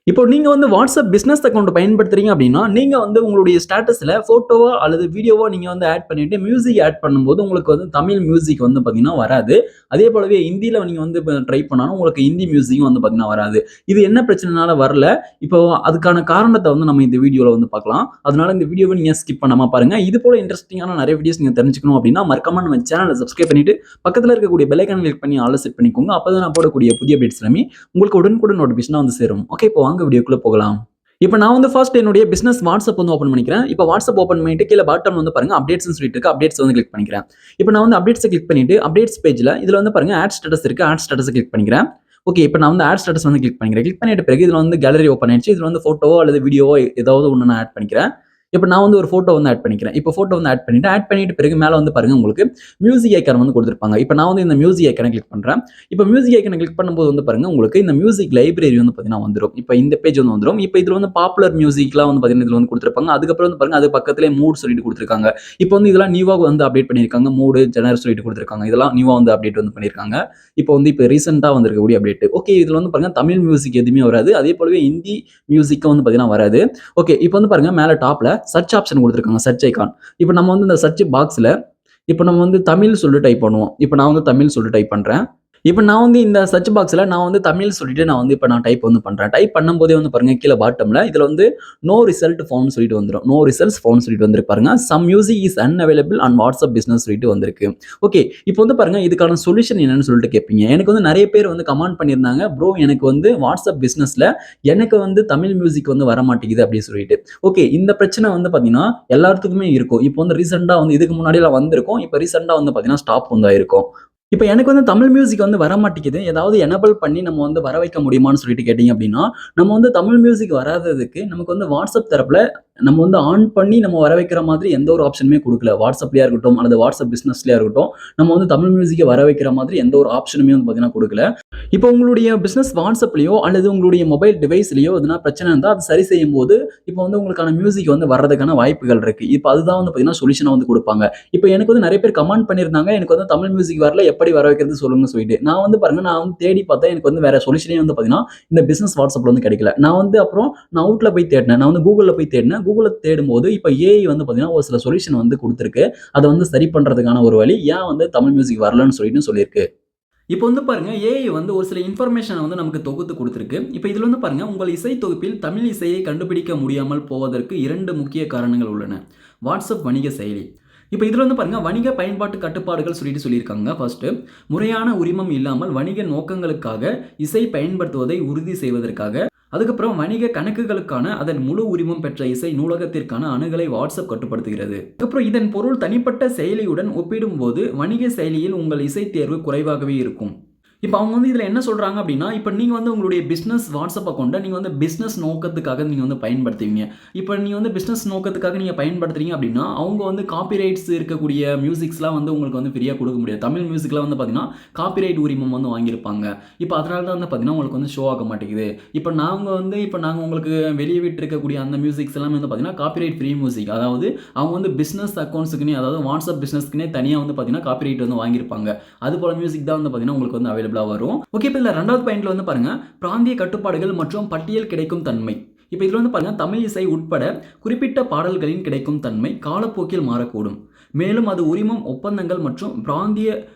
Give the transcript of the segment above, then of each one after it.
இப்போ நீங்க வந்து வாட்ஸ்அப் பிசினஸ் அக்கவுண்ட் பயன்படுத்துறீங்க அப்படின்னா, நீங்க வந்து உங்களுடைய ஸ்டேட்டஸ்ல ஃபோட்டோவா அல்லது வீடியோவா நீங்க வந்து ஆட் பண்ணிட்டு, மியூசிக் ஆட் பண்ணும்போது உங்களுக்கு வந்து தமிழ் மியூசிக் வந்து பார்த்தீங்கன்னா வராது. அதே போலவே ஹிந்தியில நீங்க வந்து ட்ரை பண்ணாலும் உங்களுக்கு ஹிந்தி மியூசிக்கும் வந்து பார்த்தீங்கன்னா வராது. இது என்ன பிரச்சனைனால வரல? இப்போ அதுக்கான காரணத்த வந்து நம்ம இந்த வீடியோல வந்து பார்க்கலாம். அதனால இந்த வீடியோவ நீங்க ஸ்கிப் பண்ணாம பாருங்க. இது போல இன்ட்ரஸ்டிங்கான நெறைய வீடியோஸ் நீங்க தெரிஞ்சுக்கணும் அப்படின்னா, மறக்காம நம்ம சேனல சப்ஸ்கிரைப் பண்ணிட்டு, பக்கத்துல இருக்கக்கூடிய பெல் ஐகான கிளிக் பண்ணி ஆல்ல செட் பண்ணிக்கோங்க. அப்பதான் நான் போடக்கூடிய புதிய அப்டேட்ஸ் எல்லாமே உங்களுக்கு உடனுக்குடன் நோட்டிஃபிகேஷனா வந்து சேரும். ஓகே, இப்போ வாங்க வீடியோக்குள்ள போகலாம். இப்ப நான் வந்து ஃபர்ஸ்ட் என்னுடைய பிசினஸ் வாட்ஸ்அப் வந்து ஓப்பன் பண்ணிக்கிறேன். இப்ப வாட்ஸ்அப் ஓப்பன் பண்ணிட்டு கீழ பாட்டம் வந்து பாருங்க அப்டேட்ஸ்ன்னு சொல்லிட்டு இருக்கு. அப்டேட்ஸ் வந்து கிளிக் பண்ணிக்கிறேன். இப்ப நான் வந்து அப்டேட்ஸ கிளிக் பண்ணிட்டு அப்டேட்ஸ் பேஜ்ல இதுல வந்து பாருங்க ஆட் ஸ்டேட்டஸ் இருக்கு. ஆட் ஸ்டேட்டஸ கிளிக் பண்ணிக்கிறேன். ஓகே, இப்ப நான் வந்து ஆட் ஸ்டேட்டஸ் வந்து கிளிக் பண்ணிக்கிறேன். கிளிக் பண்ணிட்ட பிறகு இதுல வந்து கேலரி ஓப்பன் ஆயிடுச்சு. இதுல வந்து ஃபோட்டோவோ அல்லது வீடியோவோ ஏதாவது ஒண்ணு நான் ஆட் பண்ணிக்கிறேன். இப்ப நான் வந்து ஒரு ஃபோட்டோ வந்து ஆட் பண்ணிக்கிறேன். இப்ப ஃபோட்டோ வந்து ஆட் பண்ணிட்டு பிறகு மேல வந்து பாருங்க உங்களுக்கு மியூசிக் ஐகான் வந்து குடுத்திருப்பாங்க. இப்ப நான் வந்து இந்த மியூசிக் ஐகான கிளிக் பண்றேன். இப்ப மியூசிக் ஐகான கிளிக் பண்ணும்போது வந்து பாருங்க உங்களுக்கு இந்த மியூசிக் லைப்ரரி வந்து பாத்தீங்கன்னா வந்துரும். இப்ப இந்த பேஜ் வந்து வந்துரும். இப்ப இதுல வந்து பாப்புலர் மியூசிக்லாம் வந்து பாத்தீங்கன்னா இதுல வந்து குடுத்திருப்பாங்க. அதுக்கப்புறம் வந்து பாருங்க அது பக்கத்திலேயே மூட் சொல்லிட்டு குடுத்திருக்காங்க. இப்ப வந்து இதெல்லாம் நியூவா வந்து அப்டேட் பண்ணியிருக்காங்க. மூடு, ஜெனர் சொல்லிட்டு குடுத்திருக்காங்க. இதெல்லாம் நியூவா வந்து அப்டேட் வந்து பண்ணியிருக்காங்க. இப்ப ரீசென்ட்டா வந்திருக்கக்கூடிய அப்டேட். ஓகே, இதுல வந்து பாருங்க தமிழ் மியூசிக் எதுவுமே வராது. அதே போலவே ஹிந்தி மியூசிக்கும் வந்து பாத்தீங்கன்னா வராது. ஓகே, இப்ப வந்து பாருங்க மேல டாப்ல சர்ச் ஆப்ஷன் குடுத்திருக்காங்க. Search icon. இப்ப நம்ம வந்து இந்த சர்ச் பாக்ஸ்ல இப்ப நம்ம வந்து தமிழ் சொல்லிட்டு டைப் பண்ணுவோம். இப்ப நான் வந்து தமிழ் சொல்லிட்டு டைப் பண்றேன். இப்ப நான் வந்து இந்த சர்ச் பாக்ஸ்ல நான் வந்து தமிழ் சொல்லிட்டு நான் டைப் வந்து பண்றேன். டைப் பண்ணும்போதே வந்து பாருங்க கீழ பாட்டம்ல இதுல வந்து நோ ரிசல்ட் ஃபவுண்ட் சொல்லிட்டு வந்துரும். நோ ரிசல்ட்ஸ் ஃபவுண்ட் சொல்லிட்டு வந்திருக்கு பாருங்க. Some music is unavailable on WhatsApp business சொல்லிட்டு வந்திருக்கு. ஓகே, இப்போ வந்து பாருங்க இதுக்கான சொல்யூஷன் என்னன்னு சொல்லிட்டு கேட்பீங்க. எனக்கு வந்து நெறைய பேர் வந்து கமெண்ட் பண்ணியிருந்தாங்க. ப்ரோ எனக்கு வந்து வாட்ஸ்அப் பிசினஸ்ல எனக்கு வந்து தமிழ் மியூசிக் வந்து வர மாட்டேங்குது அப்படின்னு சொல்லிட்டு. ஓகே, இந்த பிரச்சனை வந்து பாத்தீங்கன்னா எல்லாத்துக்குமே இருக்கும். இப்போ வந்து ரீசென்ட்டா வந்து இதுக்கு முன்னாடிலாம் வந்திருக்கும். இப்ப ரீசென்ட்டா வந்து பாத்தீங்கன்னா ஸ்டாப் வந்து ஆயிருக்கும். இப்ப எனக்கு வந்து தமிழ் மியூசிக் வந்து வர மாட்டேங்குது. ஏதாவது எனபிள் பண்ணி நம்ம வந்து வர வைக்க முடியுமான்னு சொல்லிட்டு கேட்டீங்க அப்படின்னா, நம்ம வந்து தமிழ் மியூசிக் வராததுக்கு நமக்கு வந்து வாட்ஸ்அப் தரப்புல நம்ம வந்து ஆன் பண்ணி நம்ம வர வைக்கிற மாதிரி எந்த ஒரு ஆப்ஷனுமே குடுக்கல. வாட்ஸ்அப்லயா இருக்கட்டும் அல்லது வாட்ஸ்அப் பிசினஸ்லயா இருக்கட்டும், நம்ம வந்து தமிழ் மியூசிக்க வர வைக்கிற மாதிரி எந்த ஒரு ஆப்ஷனுமே வந்து பாத்தீங்கன்னா குடுக்கல. இப்போ உங்களுடைய பிசினஸ் வாட்ஸ்அப்லயோ அல்லது உங்களுடைய மொபைல் டிவைஸ்லயோ எதுனா பிரச்சனை இருந்தா அது சரி செய்யும்போது, இப்போ வந்து உங்களுக்கான மியூசிக் வந்து வர்றதுக்கான வாய்ப்புகள் இருக்கு. இப்ப அதுதான் வந்து பாத்தீங்கன்னா சொல்யூஷனா வந்து குடுப்பாங்க. இப்ப எனக்கு வந்து நெறைய பேர் கமெண்ட் பண்ணியிருந்தாங்க. எனக்கு வந்து தமிழ் மியூசிக் வரல. எப்படி வர வைக்கிறது சொல்லுங்கன்னு சொல்லிட்டு. நான் வந்து பாருங்க, நான் வந்து தேடி பார்த்தேன். எனக்கு வந்து வேற சொல்யூஷனே வந்து பாத்தீங்கன்னா, இந்த பிசினஸ் வாட்ஸ்அப்ல வந்து கிடைக்கல. நான் வந்து அப்புறம் நான் அவுட்ல போய் தேடினேன். நான் வந்து கூகுள்ல போய் தேடினேன். கூகுள்ல தேடும்போது இப்ப ஏஐ வந்து பாத்தீங்கன்னா, ஒரு சில சொல்யூஷன் வந்து குடுத்திருக்கு. அத வந்து சரி பண்றதுக்கான ஒரு வழி. ஏன் வந்து தமிழ் மியூசிக் வரலன்னு சொல்லிட்டு சொல்லியிருக்கு. இப்போ வந்து பாருங்க ஏஐ வந்து ஒரு சில இன்ஃபர்மேஷன வந்து நமக்கு தொகுத்து குடுத்திருக்கு. இப்ப இதுல வந்து பாருங்க, உங்கள் இசை தொகுப்பில் தமிழ் இசையை கண்டுபிடிக்க முடியாமல் போவதற்கு 2 முக்கிய காரணங்கள் உள்ளன. வாட்ஸ்அப் வணிக செயலி. இப்ப இதுல வந்து பாருங்க வணிக பயன்பாட்டு கட்டுப்பாடுகள் சொல்லிட்டு சொல்லியிருக்காங்க ஃபர்ஸ்ட்டு. முறையான உரிமம் இல்லாமல் வணிக நோக்கங்களுக்காக இசை பயன்படுத்துவதை உறுதி செய்வதற்காக. அதுக்கப்புறம் வணிக கணக்குகளுக்கான அதன் முழு உரிமம் பெற்ற இசை நூலகத்திற்கான அணுகலை வாட்ஸ்அப் கட்டுப்படுத்துகிறது. அதுக்கப்புறம் இதன் பொருள் தனிப்பட்ட செயலியுடன் ஒப்பிடும்போது வணிக செயலியில் உங்கள் இசை தேர்வு குறைவாகவே இருக்கும். இப்ப அவங்க வந்து இதுல என்ன சொல்றாங்க அப்படின்னா, இப்ப நீங்க வந்து உங்களுடைய பிசினஸ் வாட்ஸ்அப் அக்கவுண்ட்ட நீங்க வந்து பிசினஸ் நோக்கத்துக்காக நீங்க வந்து பயன்படுத்துவீங்க. இப்ப நீங்க வந்து பிசினஸ் நோக்கத்துக்காக நீங்க பயன்படுத்துறீங்க அப்படின்னா, அவங்க வந்து காப்பிரைட்ஸ் இருக்கக்கூடிய மியூசிக்ஸ்லாம் வந்து உங்களுக்கு வந்து ஃப்ரீயா குடுக்க முடியாது. தமிழ் மியூசிக்லாம் வந்து பார்த்தீங்கன்னா, காப்பிரைட் உரிமம் வந்து வாங்கியிருப்பாங்க. இப்ப அதனால தான் வந்து பார்த்தீங்கன்னா, உங்களுக்கு வந்து ஷோ ஆக மாட்டேங்குது. இப்ப நாங்க உங்களுக்கு வெளிய விட்டிருக்கக்கூடிய அந்த மியூசிக்ஸ் எல்லாமே வந்து பார்த்தீங்கன்னா, காப்பிரைட் ஃப்ரீ மியூசிக். அதாவது அவங்க வந்து பிசினஸ் அக்கவுண்ட்ஸ்க்குன்னே, அதாவது வாட்ஸ்அப் பிசினஸ்க்குன்னே தனியா வந்து பார்த்தீங்கன்னா, காப்பிரைட் வந்து வாங்கியிருப்பாங்க. அது போல மியூசிக் தான் வந்து பார்த்தீங்கன்னா, உங்களுக்கு வந்து அவைலபிளா வரும். ஓகே, இப்ப இதுல 2வது பாயிண்ட்ல வந்து பாருங்க, பிராந்திய கட்டுப்பாடுகள் மற்றும் பட்டியல் கிடைக்கும் தன்மை. இப்ப இதுல வந்து பாருங்க, தமிழ் இசை உட்பட குறிப்பிட்ட பாடல்களின் கிடைக்கும் தன்மை காலப்போக்கில் மாறக்கூடும். மேலும் அது உரிமம், ஒப்பந்தங்கள் மற்றும் பிராந்திய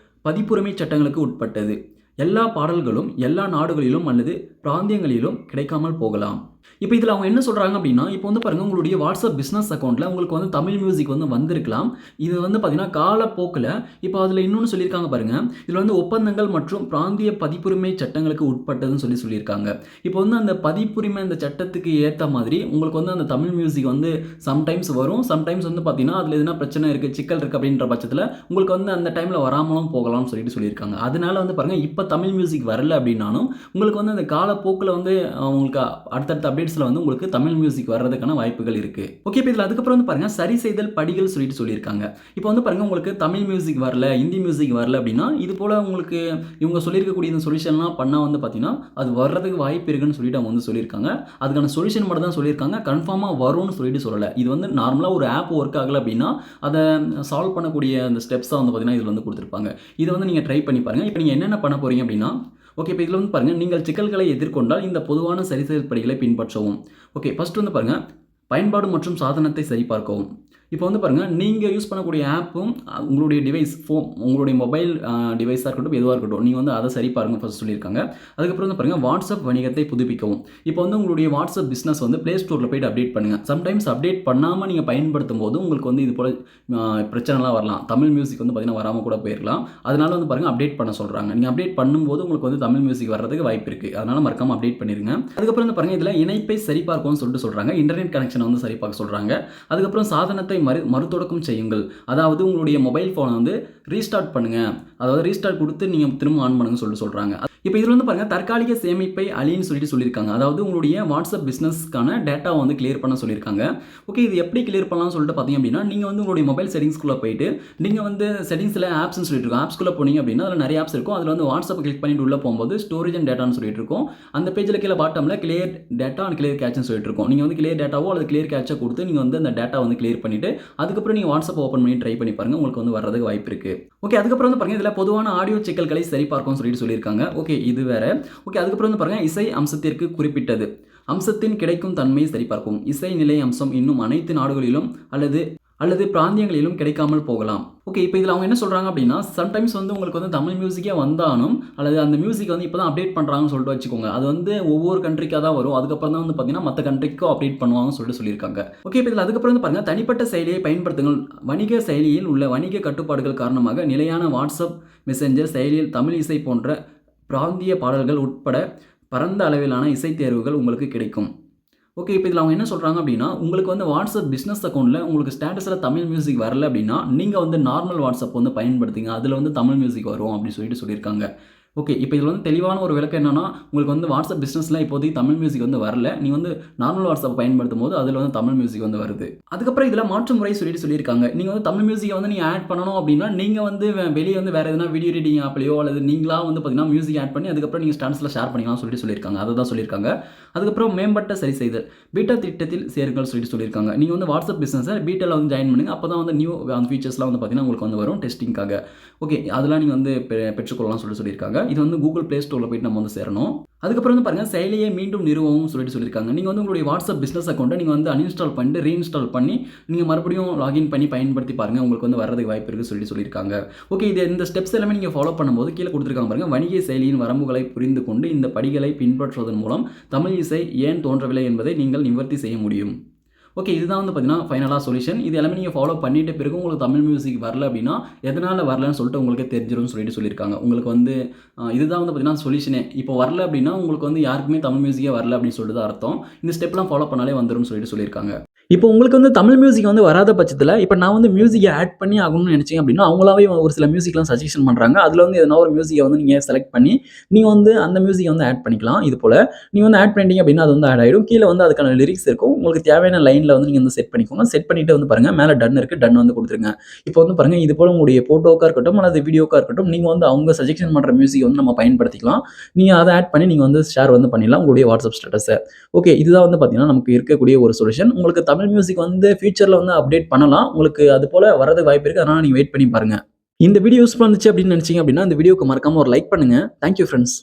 பதிப்புரிமை சட்டங்களுக்கு உட்பட்டது. எல்லா பாடல்களும் எல்லா நாடுகளிலும் அல்லது பிராந்தியங்களிலும் கிடைக்காமல் போகலாம். இப்ப இதுல அவங்க என்ன சொல்றாங்க அப்படின்னா, இப்ப வந்து பாருங்க உங்களுடைய வாட்ஸ்அப் பிசினஸ் அக்கவுண்ட்ல உங்களுக்கு வந்து தமிழ் மியூசிக் வந்து வந்திருக்கலாம். இது வந்து பார்த்தீங்கன்னா, காலப்போக்குல இப்ப அதுல இன்னொன்னு சொல்லியிருக்காங்க பாருங்க. இதுல வந்து ஒப்பந்தங்கள் மற்றும் பிராந்திய பதிப்புரிமை சட்டங்களுக்கு உட்பட்டதுன்னு சொல்லியிருக்காங்க. இப்ப வந்து அந்த பதிப்புரிமை அந்த சட்டத்துக்கு ஏத்த மாதிரி உங்களுக்கு வந்து அந்த தமிழ் மியூசிக் வந்து சம்டைம்ஸ் வரும். சம்டைம்ஸ் வந்து பார்த்தீங்கன்னா, அதுல எதுனா பிரச்சனை இருக்கு, சிக்கல் இருக்கு அப்படின்ற பட்சத்துல உங்களுக்கு வந்து அந்த டைம்ல வராமலும் போகலாம்னு சொல்லியிருக்காங்க. அதனால வந்து பாருங்க, இப்ப தமிழ் மியூசிக் வரல அப்படின்னாலும் உங்களுக்கு வந்து அந்த காலப்போக்குல வந்து உங்களுக்கு அடுத்தடுத்த அப்டேட்ஸ்ல வந்து உங்களுக்கு தமிழ் மியூசிக் வர்றதுக்கான வாய்ப்புகள் இருக்கு. ஓகே, இப்ப இதுல அதுக்கப்புறம் வந்து பாருங்க சரி செய்தல் படிகள் சொல்லிட்டு சொல்லியிருக்காங்க. இப்போ வந்து பாருங்க உங்களுக்கு தமிழ் மியூசிக் வரல, ஹிந்தி மியூசிக் வரல அப்படின்னா, இது போல உங்களுக்கு இவங்க சொல்லியிருக்கக்கூடிய இந்த சொல்யூஷன்லாம் பண்ணா வந்து பார்த்தீங்கன்னா, அது வர்றதுக்கு வாய்ப்பு இருக்குன்னு சொல்லிட்டு அவங்க வந்து சொல்லியிருக்காங்க. அதுக்கான சொல்யூஷன் மட்டும் தான் சொல்லியிருக்காங்க. கன்ஃபார்மா வரும்னு சொல்லிட்டு சொல்லல. இது வந்து நார்மலா ஒரு ஆப் ஒர்க் ஆகல அப்படின்னா, அத சால்வ் பண்ணக்கூடிய அந்த ஸ்டெப்ஸா வந்து பார்த்தீங்கன்னா, இதுல வந்து குடுத்திருப்பாங்க. இத வந்து நீங்க ட்ரை பண்ணி பாருங்க. இப்ப நீங்க என்னென்ன பண்ண போறீங்க அப்படின்னா, ஓகே. இப்ப இதுல வந்து பாருங்க, நீங்கள் சிக்கல்களை எதிர்கொண்டால் இந்த பொதுவான சரிசெய்தல் பின்பற்றவும். ஓகே. ஃபர்ஸ்ட் வந்து பாருங்க, பயன்பாடு மற்றும் சாதனத்தை சரிபார்க்கவும். இப்போ வந்து பாருங்க, நீங்க யூஸ் பண்ணக்கூடிய ஆப்பும் உங்களுடைய டிவைஸ் உங்களுடைய மொபைல் டிவைஸா இருக்கட்டும், எதுவா இருக்கட்டும். நீங்க வந்து அத சரி பாருங்க ஃபர்ஸ்ட் சொல்லியிருக்காங்க. அதுக்கப்புறம் வந்து பாருங்க, வாட்ஸ்அப் வணிகத்தை புதுப்பிக்கவும். இப்போ வந்து உங்களுடைய வாட்ஸ்அப் பிசினஸ் வந்து Play Storeல போயிட்டு அப்டேட் பண்ணுங்க. சம்டைம்ஸ் அப்டேட் பண்ணாம நீங்க பயன்படுத்தும்போது உங்களுக்கு வந்து இது போல பிரச்சனைலாம் வரலாம். தமிழ் மியூசிக் வந்து பார்த்தீங்கன்னா வராம கூட போயிருக்கலாம். அதனால வந்து பாருங்க, அப்டேட் பண்ண சொல்றாங்க. நீங்க அப்டேட் பண்ணும்போது உங்களுக்கு வந்து தமிழ் மியூசிக் வர்றதுக்கு வாய்ப்பு இருக்கு. அதனால மறக்காம அப்டேட் பண்ணிருங்க. அதுக்கப்புறம் வந்து பாருங்க, இதுல இணைப்பை சரிபார்க்கவும் சொல்லிட்டு சொல்றாங்க. இன்டர்நெட் கனெக்ஷன வந்து சரிபார்க்க சொல்றாங்க. அதுக்கப்புறம் சாதனத்தை மறுதொடக்கம் செய்யுங்கள். அதாவது உங்களுடைய மொபைல் ஃபோன வந்து ரீஸ்டார்ட் பண்ணுங்க. அதாவது ரீஸ்டார்ட் குடுத்து நீங்க திரும்ப ஆன் பண்ணுங்கன்னு சொல்லிட்டு சொல்றாங்க. இப்ப இதுல வந்து பாருங்க, தற்காலிக சேமிப்பை அழின்னு சொல்லிட்டு சொல்லியிருக்காங்க. அதாவது உங்களுடைய வாட்ஸ்அப் பிசினஸ்க்கான டேட்டாவ வந்து கிளியர் பண்ண சொல்லியிருக்காங்க. ஓகே. இது எப்படி கிளியர் பண்ணலாம்னு சொல்லிட்டு பார்த்தீங்க அப்படின்னா, நீங்க வந்து உங்களுடைய மொபைல் செட்டிங்ஸ்குள்ள போயிட்டு, நீங்க வந்து செட்டிங்ஸ்ல ஆப்ஸ்ன்னு சொல்லிட்டு இருக்கும். ஆப்ஸ்குள்ள போனீங்க அப்படின்னா, அதுல நிறைய ஆப்ஸ் இருக்கும். அதுல வந்து வாட்ஸ்அப் கிளிக் பண்ணிட்டு உள்ள போகும்போது ஸ்டோரேஜ் அண்ட் டேட்டான்னு சொல்லிட்டு இருக்கும். அந்த பேஜ்ல கீழ பாட்டம்ல கிளியர் டேட்டா அண்ட் கிளியர் கேட்ச்ன்னு சொல்லிட்டு இருக்கும். நீங்க வந்து கிளியர் டேட்டாவோ அல்லது கிளியர் கேட்ச்சோ குடுத்து நீங்க வந்து அந்த டேட்டா வந்து கிளியர் பண்ணிட்டு, அதுக்கப்புறம் நீங்க வாட்ஸ்அப் ஓப்பன் பண்ணி ட்ரை பண்ணி பாருங்க. உங்களுக்கு வந்து வர்றதுக்கு வாய்ப்பு இருக்கு. ஓகே. அதுக்கப்புறம் வந்து பாருங்க, இதுல பொதுவான ஆடியோ சிக்கல்களை சரிபார்க்கவும் சொல்லிட்டு சொல்லியிருக்காங்க. ஓகே. இது வேற. ஓகே. அதுக்கப்புறம் வந்து பாருங்க, இசை அம்சத்திற்கு குறிப்பிட்டது. அம்சத்தின் கிடைக்கும் தன்மையை சரிபார்க்கவும். இசை நிலை அம்சம் இன்னும் அனைத்து நாடுகளிலும் அல்லது அல்லது பிராந்தியங்களிலும் கிடைக்காமல் போகலாம். ஓகே. இப்ப இதுல அவங்க என்ன சொல்றாங்க அப்படின்னா, சம்டைம்ஸ் வந்து உங்களுக்கு வந்து தமிழ் மியூசிக்கே வந்தாலும், அல்லது அந்த மியூசிக் வந்து இப்ப தான் அப்டேட் பண்றாங்கன்னு சொல்லிட்டு வச்சுக்கோங்க. அது வந்து ஒவ்வொரு கண்ட்ரிக்கா தான் வரும். அதுக்கப்புறம் தான் வந்து பார்த்தீங்கன்னா, மத்த கண்ட்ரிக்கும் அப்டேட் பண்ணுவாங்கன்னு சொல்லிட்டு சொல்லியிருக்காங்க. ஓகே. இப்ப இதுல அதுக்கப்புறம் வந்து பாருங்க, தனிப்பட்ட செயலியை பயன்படுத்துங்கள். வணிக செயலியில் உள்ள வணிக கட்டுப்பாடுகள் காரணமாக நிலையான வாட்ஸ்அப் மெசேஞ்சர் செயலியில் தமிழ் இசை போன்ற பிராந்திய பாடல்கள் உட்பட பரந்த அளவிலான இசை தேர்வுகள் உங்களுக்கு கிடைக்கும். ஓகே. இப்ப இதுல அவங்க என்ன சொல்றாங்க அப்படின்னா, உங்களுக்கு வந்து வாட்ஸ்அப் பிசினஸ் அக்கவுண்ட்ல உங்களுக்கு ஸ்டேட்டஸ்ல தமிழ் மியூசிக் வரல அப்படின்னா, நீங்க வந்து நார்மல் வாட்ஸ்அப் வந்து பயன்படுத்துங்க. அதுல வந்து தமிழ் மியூசிக் வரும் அப்படின்னு சொல்லிட்டு சொல்லியிருக்காங்க. ஓகே. இப்ப இதுல வந்து தெளிவான ஒரு விளக்கம் என்னன்னா, உங்களுக்கு வந்து வாட்ஸ்அப் பிசினஸ்ல இப்போதைக்கு தமிழ் மியூசிக் வந்து வரல. நீங்க வந்து நார்மல் வாட்ஸ்அப் பயன்படுத்தும்போது அதுல வந்து தமிழ் மியூசிக் வந்து வருது. அதுக்கப்புறம் இதுல மாற்று முறை சொல்லிட்டு சொல்லியிருக்காங்க. நீங்க வந்து தமிழ் மியூசிக்க வந்து நீங்க ஆட் பண்ணணும் அப்படின்னா, நீங்க வந்து வெளிய வந்து வேற எதனா வீடியோ எடிட்டிங் ஆப்லயோ அல்லது நீங்களா வந்து பார்த்தீங்கன்னா, மியூசிக் ஆட் பண்ணி அதுக்கப்புறம் நீங்க ஸ்டேட்டஸ்ல ஷேர் பண்ணிக்கலாம்னு சொல்லிட்டு சொல்லியிருக்காங்க. அததான் சொல்லியிருக்காங்க. அதுக்கப்புறம் மேம்பட்ட சரிசெய்தல். பீட்டா திட்டத்தில் சேருங்கள் சொல்லிட்டு சொல்லியிருக்காங்க. நீங்க வந்து வாட்ஸ்அப் பிசினஸ பீட்டால வந்து ஜாயின் பண்ணுங்க. அப்பதான் வந்து நியூ அந்த ஃபீச்சர்ஸ்லாம் வந்து பார்த்தீங்கன்னா, உங்களுக்கு வந்து வரும் டெஸ்டிங்காக. ஓகே. அதெல்லாம் நீங்க வந்து பெற்றுக்கொள்ளலாம்னு சொல்லிட்டு சொல்லியிருக்காங்க. இது வந்து Google Play Storeல போயிட்டு நம்ம வந்து சேரணும். அதுக்கப்புறம் வந்து பாருங்க, செயலியை மீண்டும் நிறுவவும் சொல்லிட்டு சொல்லியிருக்காங்க. நீங்க வந்து உங்களுடைய வாட்ஸ்அப் பிசினஸ் அக்கவுண்ட்ட நீங்க வந்து அன்இன்ஸ்டால் பண்ணிட்டு ரீஇன்ஸ்டால் பண்ணி நீங்க மறுபடியும் லாகின் பண்ணி பயன்படுத்தி பாருங்க. உங்களுக்கு வந்து வர்றதுக்கு வாய்ப்பு இருக்குன்னு சொல்லியிருக்காங்க. ஓகே. இந்த ஸ்டெப்ஸ் எல்லாமே நீங்க ஃபாலோ பண்ணும்போது கீழ குடுத்திருக்காங்க பாருங்க. வணிக செயலியின் வரம்புகளை புரிந்து கொண்டு இந்த படிகளை பின்பற்றுவதன் மூலம் தமிழ் இசை ஏன் தோன்றவில்லை என்பதை நீங்கள் நிவர்த்தி செய்ய முடியும். ஓகே. இதுதான் வந்து பார்த்தீங்கன்னா, ஃபைனலா சொல்யூஷன். இது எல்லாமே நீங்க ஃபாலோ பண்ணிட்ட பிறகு உங்களுக்கு தமிழ் மியூசிக் வரல அப்படின்னா, எதனால வரலன்னு சொல்லிட்டு உங்களுக்கே தெரிஞ்சிரும்னு சொல்லிட்டு சொல்லியிருக்காங்க. உங்களுக்கு வந்து இதுதான் வந்து பார்த்தீங்கன்னா சொல்யூஷனே. இப்போ வரல அப்படின்னா, உங்களுக்கு வந்து யாருக்குமே தமிழ் மியூசிக்கே வரல அப்படின்னு சொல்லிட்டு தான் அர்த்தம். இந்த ஸ்டெப்லாம் ஃபாலோ பண்ணாலே வந்துரும்னு சொல்லிட்டு சொல்லியிருக்காங்க. இப்போ உங்களுக்கு வந்து தமிழ் மியூசிக் வந்து வராத பட்சத்தில, இப்ப நான் வந்து மியூசிக்க ஆட் பண்ணி ஆகணும்னு நெனச்சீங்க அப்டின்னா, அவங்களாவே ஒரு சில மியூசிக்லாம் சஜெஷன் பண்றாங்க. அதுல வந்து எதனா ஒரு மியூசிக்க வந்து நீங்க செலக்ட் பண்ணி, நீங்க வந்து அந்த மியூசிக்க வந்து ஆட் பண்ணிக்கலாம். இது போல நீங்க வந்து ஆட் பண்ணிட்டீங்க அப்டின்னா, அது வந்து ஆட் ஆயிடும். கீழ வந்து அதுக்கான லிரிக்ஸ் இருக்கும். உங்களுக்கு தேவையான லைன்ல வந்து நீங்க வந்து செட் பண்ணிக்கோங்க. செட் பண்ணிட்டு வந்து பாருங்க, மேல டன் இருக்கு. டன் வந்து குடுத்துருங்க. இப்போ வந்து பாருங்க, இது போல உங்களுடைய ஃபோட்டோக்கா இருக்கட்டும், அல்லது வீடியோக்கா இருக்கட்டும், நீங்க வந்து அவங்க சஜெஷன் பண்ற மியூசிக்க வந்து நம்ம பயன்படுத்திக்கலாம். நீங்க அத ஆட் பண்ணி நீங்க வந்து ஷேர் வந்து பண்ணிடலாம் உங்களுடைய வாட்ஸ்அப் ஸ்டேட்டஸ. ஓகே. இதுதான் வந்து பார்த்தீங்கன்னா, நமக்கு இருக்கக்கூடிய ஒரு சொல்யூஷன். உங்களுக்கு தமிழ் மியூசிக் வந்து ஃபியூச்சர்ல வந்து அப்டேட் பண்ணலாம். உங்களுக்கு அது போல வரதுக்கு வாய்ப்பு இருக்கு. அதனால நீங்க வெயிட் பண்ணி பாருங்க. இந்த வீடியோ யூஸ்ஃபுல்லா இருந்துச்சு அப்படின்னு நினைச்சீங்க அப்படின்னா, இந்த வீடியோக்கு மறக்காம ஒரு லைக் பண்ணுங்க. Thank you friends.